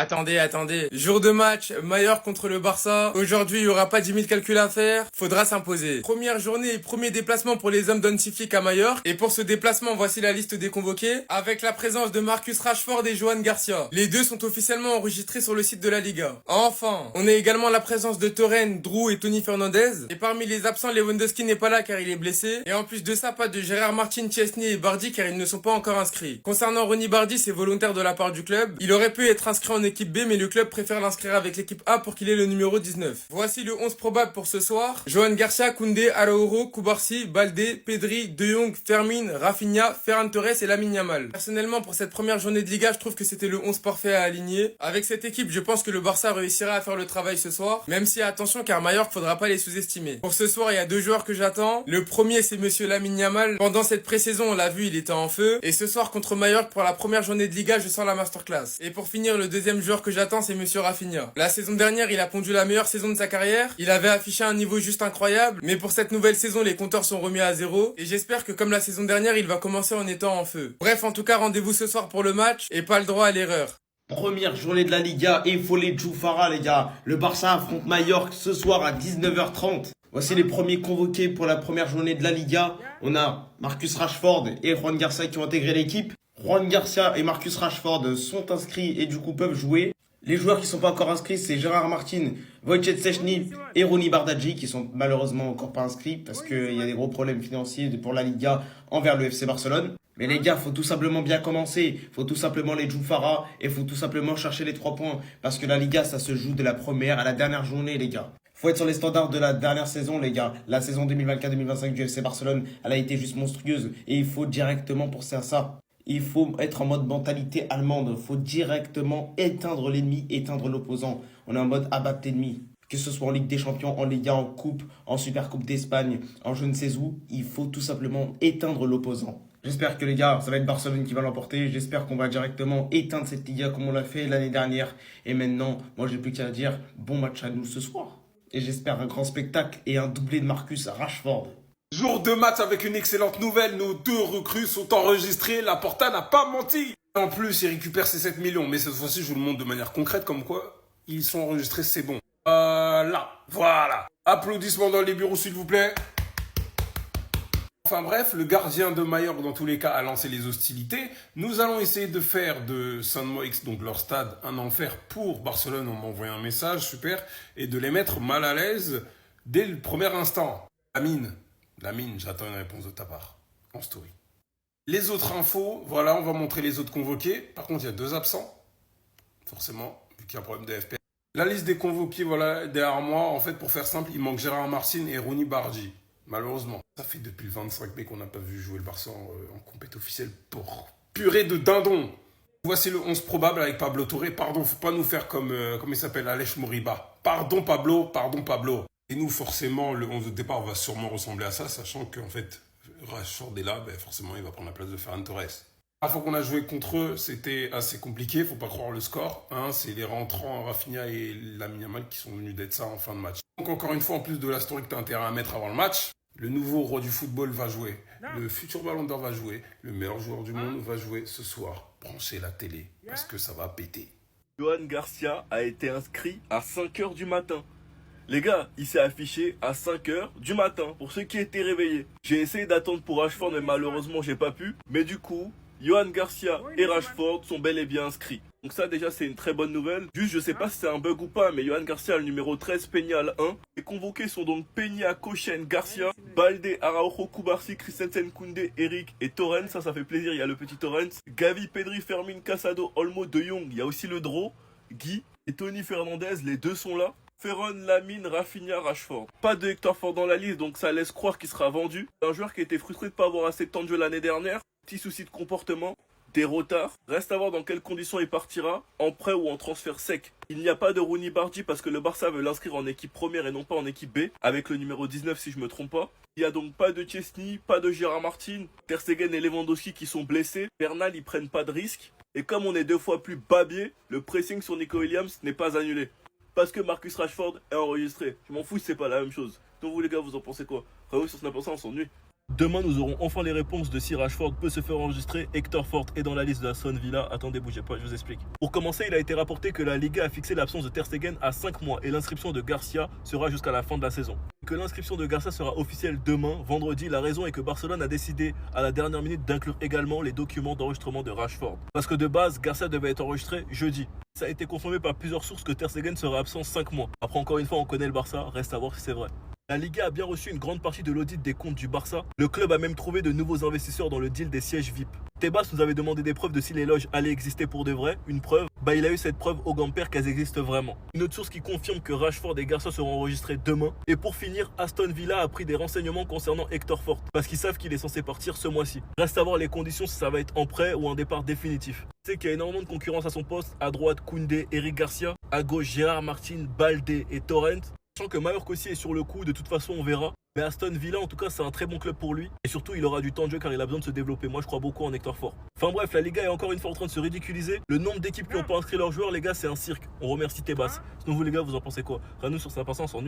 Attendez. Jour de match, Mallorca contre le Barça. Aujourd'hui, il y aura pas 10 000 calculs à faire. Faudra s'imposer. Première journée et premier déplacement pour les hommes d'Hansiflick à Mallorca. Et pour ce déplacement, voici la liste des convoqués. Avec la présence de Marcus Rashford et Johan Garcia. Les deux sont officiellement enregistrés sur le site de la Liga. Enfin, on a également la présence de Torren, Drew et Tony Fernandez. Et parmi les absents, Lewandowski n'est pas là car il est blessé. Et en plus de ça, pas de Gérard Martin, Chesney et Bardi car ils ne sont pas encore inscrits. Concernant Ronny Bardi, c'est volontaire de la part du club. Il aurait pu être inscrit en équipe B, mais le club préfère l'inscrire avec l'équipe A pour qu'il ait le numéro 19. Voici le 11 probable pour ce soir. Johan Garcia, Koundé, Araújo, Cubarsí, Baldé, Pedri, De Jong, Fermin, Rafinha, Ferran Torres et Lamine Yamal. Personnellement, pour cette première journée de Liga, je trouve que c'était le 11 parfait à aligner. Avec cette équipe, je pense que le Barça réussira à faire le travail ce soir. Même si attention, car Mallorca, faudra pas les sous-estimer. Pour ce soir, il y a deux joueurs que j'attends. Le premier, c'est monsieur Lamine Yamal. Pendant cette pré-saison, on l'a vu, il était en feu. Et ce soir, contre Mallorca, pour la première journée de Liga, je sens la masterclass. Et pour finir, le deuxième joueur que j'attends, c'est monsieur Rafinha. La saison dernière, il a pondu la meilleure saison de sa carrière. Il avait affiché un niveau juste incroyable. Mais pour cette nouvelle saison, les compteurs sont remis à zéro. Et j'espère que comme la saison dernière, il va commencer en étant en feu. Bref, en tout cas, rendez-vous ce soir pour le match. Et pas le droit à l'erreur. Première journée de la Liga et il faut les Djoufara les gars. Le Barça affronte Mallorca ce soir à 19h30. Voici les premiers convoqués pour la première journée de la Liga. On a Marcus Rashford et Juan Garcia qui ont intégré l'équipe. Juan Garcia et Marcus Rashford sont inscrits et du coup peuvent jouer. Les joueurs qui ne sont pas encore inscrits, c'est Gérard Martin, Wojciech Szczęsny et Ronny Bardghji qui sont malheureusement encore pas inscrits parce qu'il y a des gros problèmes financiers pour la Liga envers le FC Barcelone. Mais les gars, faut tout simplement bien commencer. Faut tout simplement les Djoufara et faut tout simplement chercher les 3 points. Parce que la Liga, ça se joue de la première à la dernière journée, les gars. Faut être sur les standards de la dernière saison, les gars. La saison 2024-2025 du FC Barcelone, elle a été juste monstrueuse. Et il faut directement penser à ça. Il faut être en mode mentalité allemande. Il faut directement éteindre l'ennemi, éteindre l'opposant. On est en mode abattre l'ennemi. Que ce soit en Ligue des Champions, en Liga, en Coupe, en Super Coupe d'Espagne, en je ne sais où, il faut tout simplement éteindre l'opposant. J'espère que les gars, ça va être Barcelone qui va l'emporter. J'espère qu'on va directement éteindre cette Liga comme on l'a fait l'année dernière. Et maintenant, moi j'ai plus qu'à dire bon match à nous ce soir. Et j'espère un grand spectacle et un doublé de Marcus Rashford. Jour de match avec une excellente nouvelle, nos 2 recrues sont enregistrées, la Porta n'a pas menti. En plus, il récupère ses 7 millions, mais cette fois-ci, je vous le montre de manière concrète, comme quoi ils sont enregistrés, c'est bon. Voilà. Applaudissements dans les bureaux, s'il vous plaît. Enfin bref, le gardien de Mallorca, dans tous les cas, a lancé les hostilités. Nous allons essayer de faire de San Moix, donc leur stade, un enfer pour Barcelone. On m'a envoyé un message, super, et de les mettre mal à l'aise dès le premier instant. Lamine, j'attends une réponse de ta part, en story. Les autres infos, voilà, on va montrer les autres convoqués. Par contre, il y a 2 absents, forcément, vu qu'il y a un problème de FPS. La liste des convoqués, voilà, derrière moi, en fait, pour faire simple, il manque Gérard Martin et Ronny Bardghji. Malheureusement. Ça fait depuis le 25 mai qu'on n'a pas vu jouer le Barça en compétition officielle pour purée de dindon. Voici le 11 probable avec Pablo Torre. Pardon, faut pas nous faire comme il s'appelle, Aleix Moriba. Pardon Pablo. Et nous, forcément, le 11 de départ va sûrement ressembler à ça, sachant qu'en fait, Rashford est là, forcément, il va prendre la place de Ferran Torres. La fois qu'on a joué contre eux, c'était assez compliqué, faut pas croire le score. C'est les rentrants Rafinha et Lamine Yamal qui sont venus d'être ça en fin de match. Donc encore une fois, en plus de la story que tu as intérêt à mettre avant le match, le nouveau roi du football va jouer, le futur ballon d'or va jouer, le meilleur joueur du monde va jouer ce soir. Branchez la télé, parce que ça va péter. Johan Garcia a été inscrit à 5h du matin. Les gars, il s'est affiché à 5h du matin, pour ceux qui étaient réveillés. J'ai essayé d'attendre pour Rashford, mais malheureusement, j'ai pas pu. Mais du coup, Johan Garcia et Rashford sont bel et bien inscrits. Donc ça déjà c'est une très bonne nouvelle. Juste je sais pas si c'est un bug ou pas, mais Johan Garcia a le numéro 13, Peña le 1. Les convoqués sont donc Peña, Kochen, Garcia, Baldé, Araújo, Cubarsí, Christensen, Koundé, Eric et Torrens. Ça fait plaisir, il y a le petit Torrens. Gavi, Pedri, Fermin, Casado, Olmo, De Jong. Il y a aussi le Draw, Guy et Tony Fernandez, les deux sont là. Ferran, Lamine, Rafinha, Rashford. Pas de Hector Ford dans la liste, donc ça laisse croire qu'il sera vendu. Un joueur qui a été frustré de ne pas avoir assez de temps de jeu l'année dernière. Petit souci de comportement, des retards. Reste à voir dans quelles conditions il partira, en prêt ou en transfert sec. Il n'y a pas de Ronny Bardghji parce que le Barça veut l'inscrire en équipe première et non pas en équipe B, avec le numéro 19 si je me trompe pas. Il n'y a donc pas de Chesney, pas de Gérard Martin, Ter Stegen et Lewandowski qui sont blessés. Bernal, ils prennent pas de risques. Et comme on est 2 fois plus babier, le pressing sur Nico Williams n'est pas annulé. Parce que Marcus Rashford est enregistré. Je m'en fous si c'est pas la même chose. Donc vous les gars, vous en pensez quoi? Sur Snap, on s'ennuie. Demain, nous aurons enfin les réponses de si Rashford peut se faire enregistrer. Hector Fort est dans la liste de Aston Villa. Attendez, bougez pas, je vous explique. Pour commencer, il a été rapporté que la Liga a fixé l'absence de Ter Stegen à 5 mois et l'inscription de Garcia sera jusqu'à la fin de la saison. Que l'inscription de Garcia sera officielle demain, vendredi. La raison est que Barcelone a décidé à la dernière minute d'inclure également les documents d'enregistrement de Rashford. Parce que de base, Garcia devait être enregistré jeudi. Ça a été confirmé par plusieurs sources que Ter Stegen sera absent 5 mois. Après, encore une fois, on connaît le Barça, reste à voir si c'est vrai. La Liga a bien reçu une grande partie de l'audit des comptes du Barça. Le club a même trouvé de nouveaux investisseurs dans le deal des sièges VIP. Tebas nous avait demandé des preuves de si les loges allaient exister pour de vrai. Une preuve, il a eu cette preuve au Gamper qu'elles existent vraiment. Une autre source qui confirme que Rashford et Garcia seront enregistrés demain. Et pour finir, Aston Villa a pris des renseignements concernant Hector Fort, parce qu'ils savent qu'il est censé partir ce mois-ci. Reste à voir les conditions si ça va être en prêt ou un départ définitif. C'est qu'il y a énormément de concurrence à son poste. À droite, Koundé, Eric Garcia. À gauche, Gérard Martin, Baldé et Torrent. Sachant que Mallorca aussi est sur le coup, de toute façon on verra. Mais Aston Villa en tout cas c'est un très bon club pour lui. Et surtout il aura du temps de jeu car il a besoin de se développer. Moi je crois beaucoup en Hector Fort. Enfin bref, la Liga est encore une fois en train de se ridiculiser. Le nombre d'équipes qui n'ont pas inscrit leurs joueurs les gars c'est un cirque. On remercie Tebas. Sinon vous les gars vous en pensez quoi? Nous sur sa passance on s'ennuie.